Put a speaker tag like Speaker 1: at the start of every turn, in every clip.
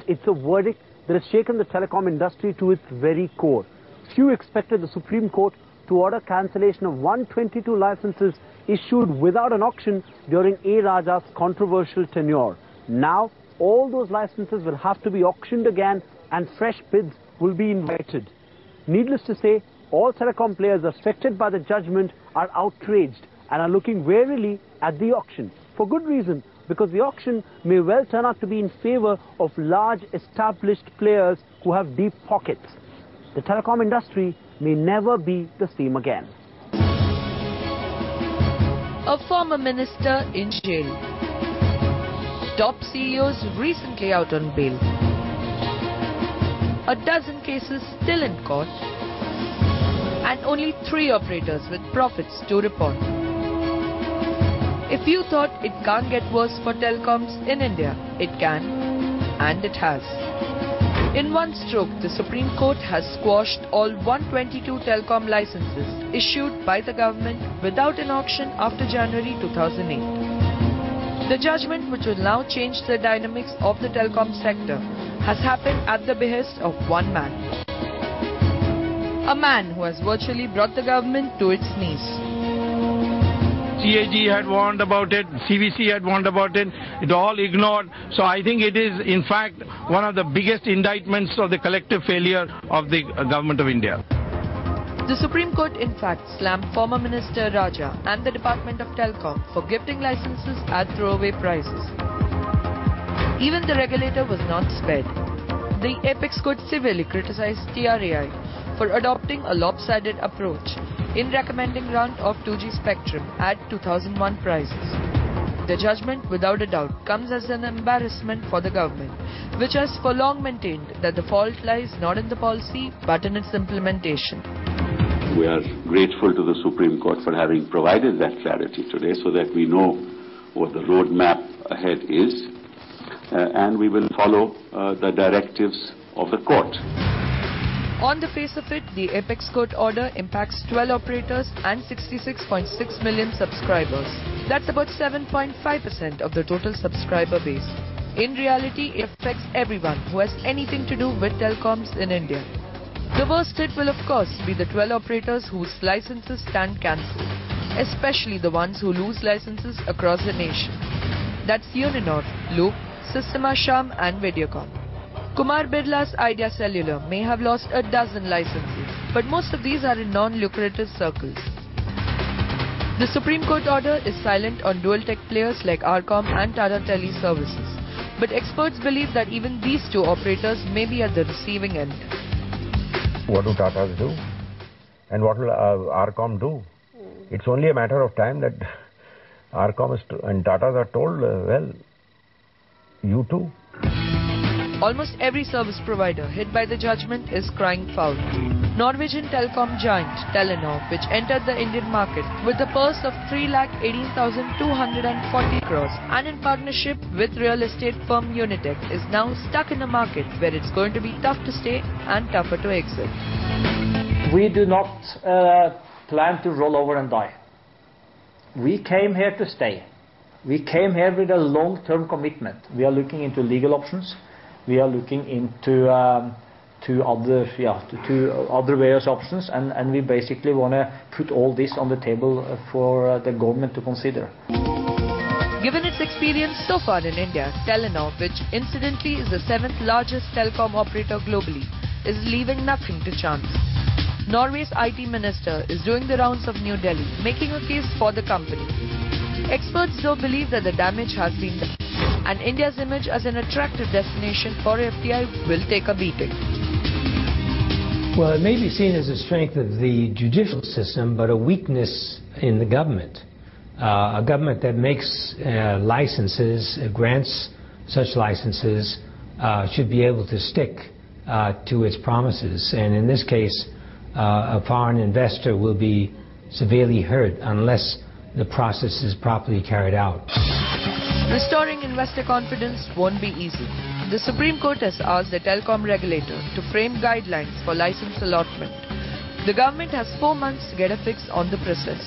Speaker 1: it's a verdict that has shaken the telecom industry to its very core. Few expected the Supreme Court to order cancellation of 122 licenses issued without an auction during A. Raja's controversial tenure. Now, all those licenses will have to be auctioned again and fresh bids will be invited. Needless to say, all telecom players affected by the judgment are outraged and are looking warily at the auction. For good reason, because the auction may well turn out to be in favor of large established players who have deep pockets. The telecom industry may never be the same again.
Speaker 2: A former minister in jail. Top CEOs recently out on bail. A dozen cases still in court. And only 3 operators with profits to report. If you thought it can't get worse for telecoms in India, it can, and it has. In one stroke, the Supreme Court has squashed all 122 telecom licenses issued by the government without an auction after January 2008. The judgment, which will now change the dynamics of the telecom sector, has happened at the behest of one man. A man who has virtually brought the government to its knees.
Speaker 3: CAG had warned about it, CVC had warned about it, it all ignored. So I think it is in fact one of the biggest indictments of the collective failure of the government of India.
Speaker 2: The Supreme Court in fact slammed former Minister Raja and the Department of Telecom for gifting licenses at throwaway prices. Even the regulator was not spared. The apex court severely criticized TRAI for adopting a lopsided approach in recommending round of 2G spectrum at 2001 prices. The judgment, without a doubt, comes as an embarrassment for the government, which has for long maintained that the fault lies not in the policy but in its implementation.
Speaker 4: We are grateful to the Supreme Court for having provided that clarity today so that we know what the roadmap ahead is, and we will follow the directives of the court.
Speaker 2: On the face of it, the apex court order impacts 12 operators and 66.6 million subscribers. That's about 7.5% of the total subscriber base. In reality, it affects everyone who has anything to do with telecoms in India. The worst hit will of course be the 12 operators whose licenses stand cancelled, especially the ones who lose licenses across the nation. That's Uninor, Loop, Systema Sham and Videocom. Kumar Birla's Idea Cellular may have lost a dozen licenses, but most of these are in non-lucrative circles. The Supreme Court order is silent on dual-tech players like Arcom and Tata Tele Services, but experts believe that even these 2 operators may be at the receiving end.
Speaker 5: What do Tatas do? And what will Arcom do? It's only a matter of time that Arcom and Tatas are told, well, you too.
Speaker 2: Almost every service provider hit by the judgment is crying foul. Norwegian telecom giant Telenor, which entered the Indian market with a purse of 3,18,240 crores and in partnership with real estate firm Unitech, is now stuck in a market where it's going to be tough to stay and tougher to exit.
Speaker 6: We do not plan to roll over and die. We came here to stay. We came here with a long-term commitment. We are looking into legal options. We are looking into other various options, and we basically want to put all this on the table for the government to consider.
Speaker 2: Given its experience so far in India, Telenor, which incidentally is the 7th largest telecom operator globally, is leaving nothing to chance. Norway's IT minister is doing the rounds of New Delhi, making a case for the company. Experts though believe that the damage has been done, and India's image as an attractive destination for FDI will take a beating.
Speaker 7: Well, it may be seen as a strength of the judicial system, but a weakness in the government. A government that makes licenses, grants such licenses, should be able to stick to its promises. And in this case, a foreign investor will be severely hurt unless the process is properly carried out.
Speaker 2: Restoring investor confidence won't be easy. The Supreme Court has asked the telecom regulator to frame guidelines for license allotment. The government has 4 months to get a fix on the process.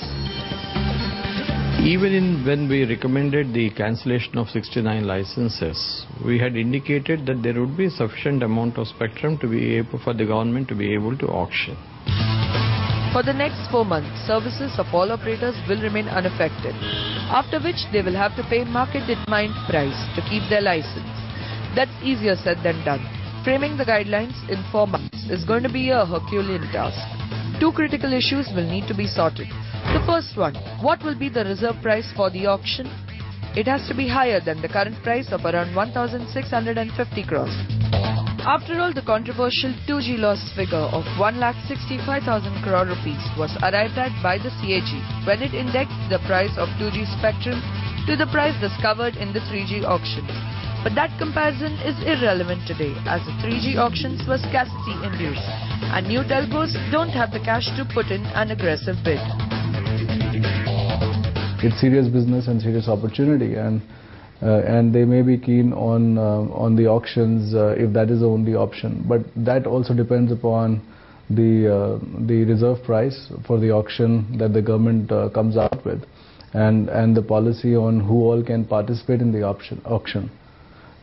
Speaker 8: Even when we recommended the cancellation of 69 licenses, we had indicated that there would be a sufficient amount of spectrum to be able for the government to be able to auction.
Speaker 2: For the next 4 months, services of all operators will remain unaffected, after which they will have to pay market-determined price to keep their license. That's easier said than done. Framing the guidelines in 4 months is going to be a Herculean task. 2 critical issues will need to be sorted. The first one, what will be the reserve price for the auction? It has to be higher than the current price of around 1,650 crores. After all, the controversial 2G loss figure of 1,65,000 crore rupees was arrived at by the CAG when it indexed the price of 2G spectrum to the price discovered in the 3G auction. But that comparison is irrelevant today, as the 3G auctions were scarcity-induced, and new telcos don't have the cash to put in an aggressive bid.
Speaker 9: It's serious business and serious opportunity, and they may be keen on the auctions if that is the only option. But that also depends upon the reserve price for the auction that the government comes out with, and the policy on who all can participate in the auction.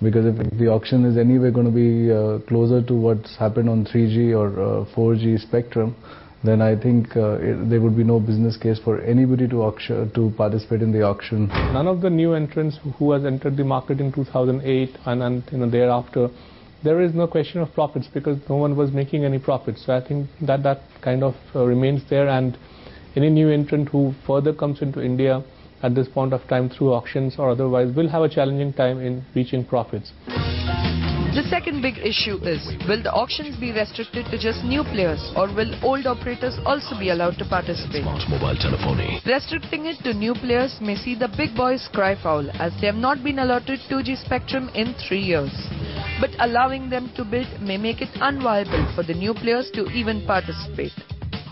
Speaker 9: Because if the auction is anyway going to be closer to what's happened on 3G or 4G spectrum, then I think there would be no business case for anybody to participate in the auction.
Speaker 10: None of the new entrants who has entered the market in 2008 and thereafter, there is no question of profits because no one was making any profits. So I think that kind of remains there, and any new entrant who further comes into India at this point of time through auctions or otherwise will have a challenging time in reaching profits.
Speaker 2: The second big issue is, will the auctions be restricted to just new players, or will old operators also be allowed to participate?
Speaker 11: Mobile telephony.
Speaker 2: Restricting it to new players may see the big boys cry foul, as they have not been allotted 2G spectrum in 3 years. But allowing them to bid may make it unviable for the new players to even participate.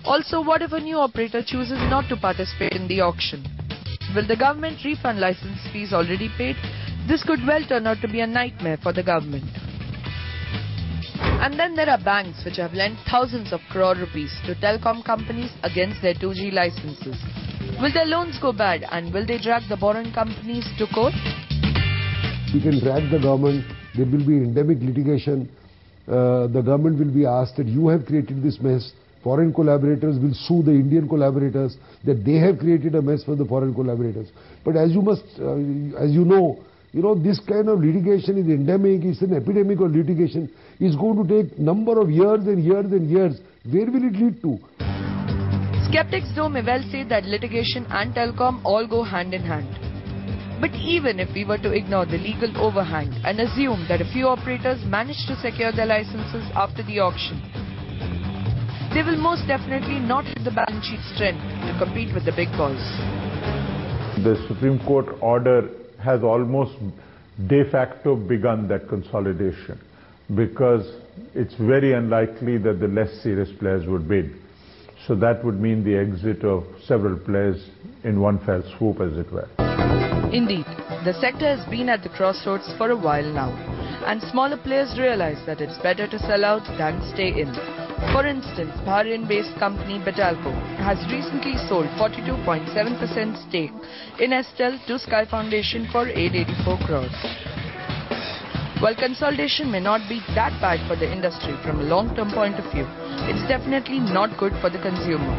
Speaker 2: Also, what if a new operator chooses not to participate in the auction? Will the government refund license fees already paid? This could well turn out to be a nightmare for the government. And then there are banks which have lent thousands of crore rupees to telecom companies against their 2G licenses. Will their loans go bad, and will they drag the borrowing companies to court?
Speaker 12: We can drag the government. There will be endemic litigation. The government will be asked that you have created this mess. Foreign collaborators will sue the Indian collaborators that they have created a mess for the foreign collaborators. But as you know, this kind of litigation is endemic. It's an epidemic of litigation. It's going to take number of years and years and years. Where will it lead to?
Speaker 2: Skeptics though may well say that litigation and telecom all go hand in hand. But even if we were to ignore the legal overhang and assume that a few operators managed to secure their licenses after the auction, they will most definitely not have the balance sheet strength to compete with the big boys.
Speaker 13: The Supreme Court order has almost de facto begun that consolidation, because it's very unlikely that the less serious players would bid. So that would mean the exit of several players in one fell swoop, as it were.
Speaker 2: Indeed, the sector has been at the crossroads for a while now, and smaller players realize that it's better to sell out than stay in. For instance, Bahrain-based company Betalco has recently sold 42.7% stake in Estel to Sky Foundation for 884 crores. While consolidation may not be that bad for the industry from a long-term point of view, it's definitely not good for the consumer.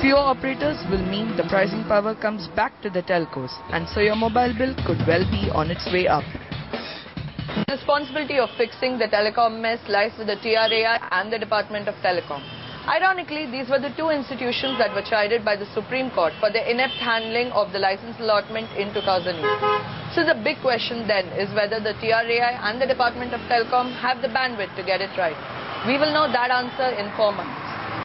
Speaker 2: Fewer operators will mean the pricing power comes back to the telcos, and so your mobile bill could well be on its way up. The responsibility of fixing the telecom mess lies with the TRAI and the Department of Telecom. Ironically, these were the two institutions that were chided by the Supreme Court for their inept handling of the license allotment in 2008. So the big question then is whether the TRAI and the Department of Telecom have the bandwidth to get it right. We will know that answer in 4 months.